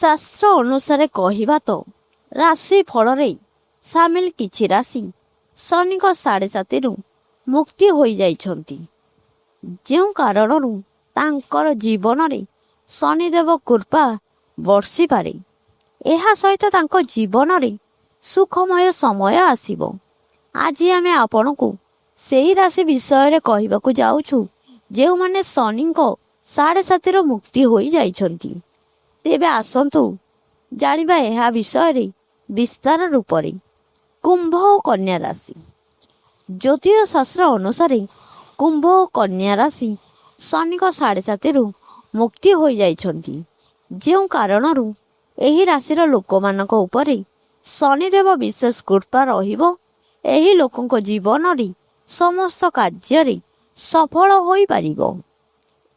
ଶାସ୍ତ୍ର ଅନୁସାରେ କହିବା ତ ରାଶି ଫଳରେ ସାମିଲ କିଛି ରାଶି ଶନିଙ୍କ 7.5ରୁ ମୁକ୍ତି ହୋଇଯାଇଛନ୍ତି, ଯେଉଁ କାରଣରୁ ତାଙ୍କର ଜୀବନରେ ଶନିଦେବ କୃପା ବର୍ଷିପାରେ। ଏହା ସହିତ ତାଙ୍କ ଜୀବନରେ ସୁଖମୟ ସମୟ ଆସିବ। ଆଜି ଆମେ ଆପଣଙ୍କୁ ସେହି ରାଶି ବିଷୟରେ କହିବାକୁ ଯାଉଛୁ ଯେଉଁମାନେ ଶନିଙ୍କ 7.5ରୁ ମୁକ୍ତି ହୋଇଯାଇଛନ୍ତି। ତେବେ ଆସନ୍ତୁ ଜାଣିବା ଏହା ବିଷୟରେ ବିସ୍ତାର ରୂପରେ। କୁମ୍ଭ ଓ କନ୍ୟା ରାଶି। ଜ୍ୟୋତିଷ ଶାସ୍ତ୍ର ଅନୁସାରେ କୁମ୍ଭ ଓ କନ୍ୟା ରାଶି ଶନିଙ୍କ 7.5ରୁ ମୁକ୍ତି ହୋଇଯାଇଛନ୍ତି, ଯେଉଁ କାରଣରୁ ଏହି ରାଶିର ଲୋକମାନଙ୍କ ଉପରେ ଶନିଦେବ ବିଶେଷ କୃପା ରହିବ। ଏହି ଲୋକଙ୍କ ଜୀବନରେ ସମସ୍ତ କାର୍ଯ୍ୟରେ ସଫଳ ହୋଇପାରିବ।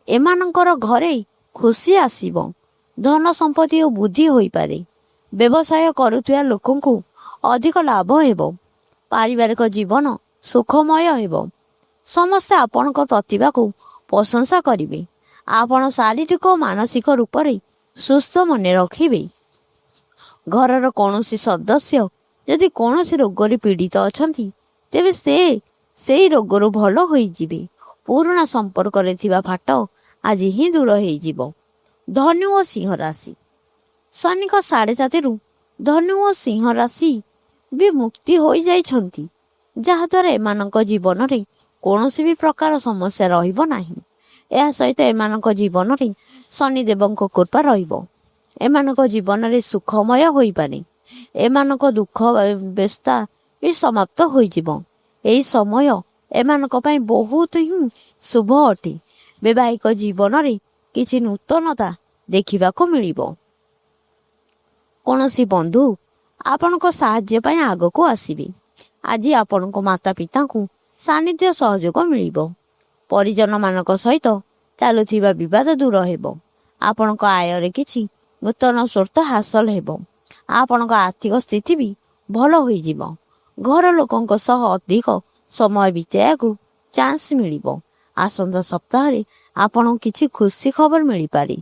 ଏମାନଙ୍କର ଘରେ ଖୁସି ଆସିବ, ଧନ ସମ୍ପତ୍ତି ଓ ବୁଦ୍ଧି ହୋଇପାରେ। ବ୍ୟବସାୟ କରୁଥିବା ଲୋକଙ୍କୁ ଅଧିକ ଲାଭ ହେବ। ପାରିବାରିକ ଜୀବନ ସୁଖମୟ ହେବ। ସମସ୍ତେ ଆପଣଙ୍କ ପ୍ରତିଭାକୁ ପ୍ରଶଂସା କରିବେ। ଆପଣ ଶାରୀରିକ ଓ ମାନସିକ ରୂପରେ ସୁସ୍ଥ ମନେ ରଖିବେ। ଘରର କୌଣସି ସଦସ୍ୟ ଯଦି କୌଣସି ରୋଗରେ ପୀଡ଼ିତ ଅଛନ୍ତି, ତେବେ ସେହି ରୋଗରୁ ଭଲ ହୋଇଯିବେ। ପୁରୁଣା ସମ୍ପର୍କରେ ଥିବା ଫାଟ ଆଜି ହିଁ ଦୂର ହୋଇଯିବ। ଧନୁ ଓ ସିଂହ ରାଶି। ଶନିଙ୍କ 7.5ରୁ ଧନୁ ଓ ସିଂହ ରାଶି ବି ମୁକ୍ତି ହୋଇଯାଇଛନ୍ତି, ଯାହାଦ୍ୱାରା ଏମାନଙ୍କ ଜୀବନରେ କୌଣସି ବି ପ୍ରକାର ସମସ୍ୟା ରହିବ ନାହିଁ। ଏହା ସହିତ ଏମାନଙ୍କ ଜୀବନରେ ଶନିଦେବଙ୍କ କୃପା ରହିବ। ଏମାନଙ୍କ ଜୀବନରେ ସୁଖମୟ ହୋଇପାରେ। ଏମାନଙ୍କ ଦୁଃଖ ବ୍ୟସ୍ତା ବି ସମାପ୍ତ ହୋଇଯିବ। ଏହି ସମୟ ଏମାନଙ୍କ ପାଇଁ ବହୁତ ହିଁ ଶୁଭ ଅଟେ। ବୈବାହିକ ଜୀବନରେ କିଛି ନୂତନତା ଦେଖିବାକୁ ମିଳିବ। କୌଣସି ବନ୍ଧୁ ଆପଣଙ୍କ ସାହାଯ୍ୟ ପାଇଁ ଆଗକୁ ଆସିବେ। ଆଜି ଆପଣଙ୍କ ମାତା ପିତାଙ୍କୁ ସାନ୍ନିଧ୍ୟ ସହଯୋଗ ମିଳିବ। ପରିଜନମାନଙ୍କ ସହିତ ଚାଲୁଥିବା ବିବାଦ ଦୂର ହେବ। ଆପଣଙ୍କ ଆୟରେ କିଛି ନୂତନ ସ୍ରୋତ ହାସଲ ହେବ। ଆପଣଙ୍କ ଆର୍ଥିକ ସ୍ଥିତି ବି ଭଲ ହୋଇଯିବ। ଘର ଲୋକଙ୍କ ସହ ଅଧିକ ସମୟ ବିତାଇବାକୁ ଚାନ୍ସ ମିଳିବ। ଆସନ୍ତା ସପ୍ତାହରେ ଆପଣଙ୍କୁ କିଛି ଖୁସି ଖବର ମିଳିପାରେ।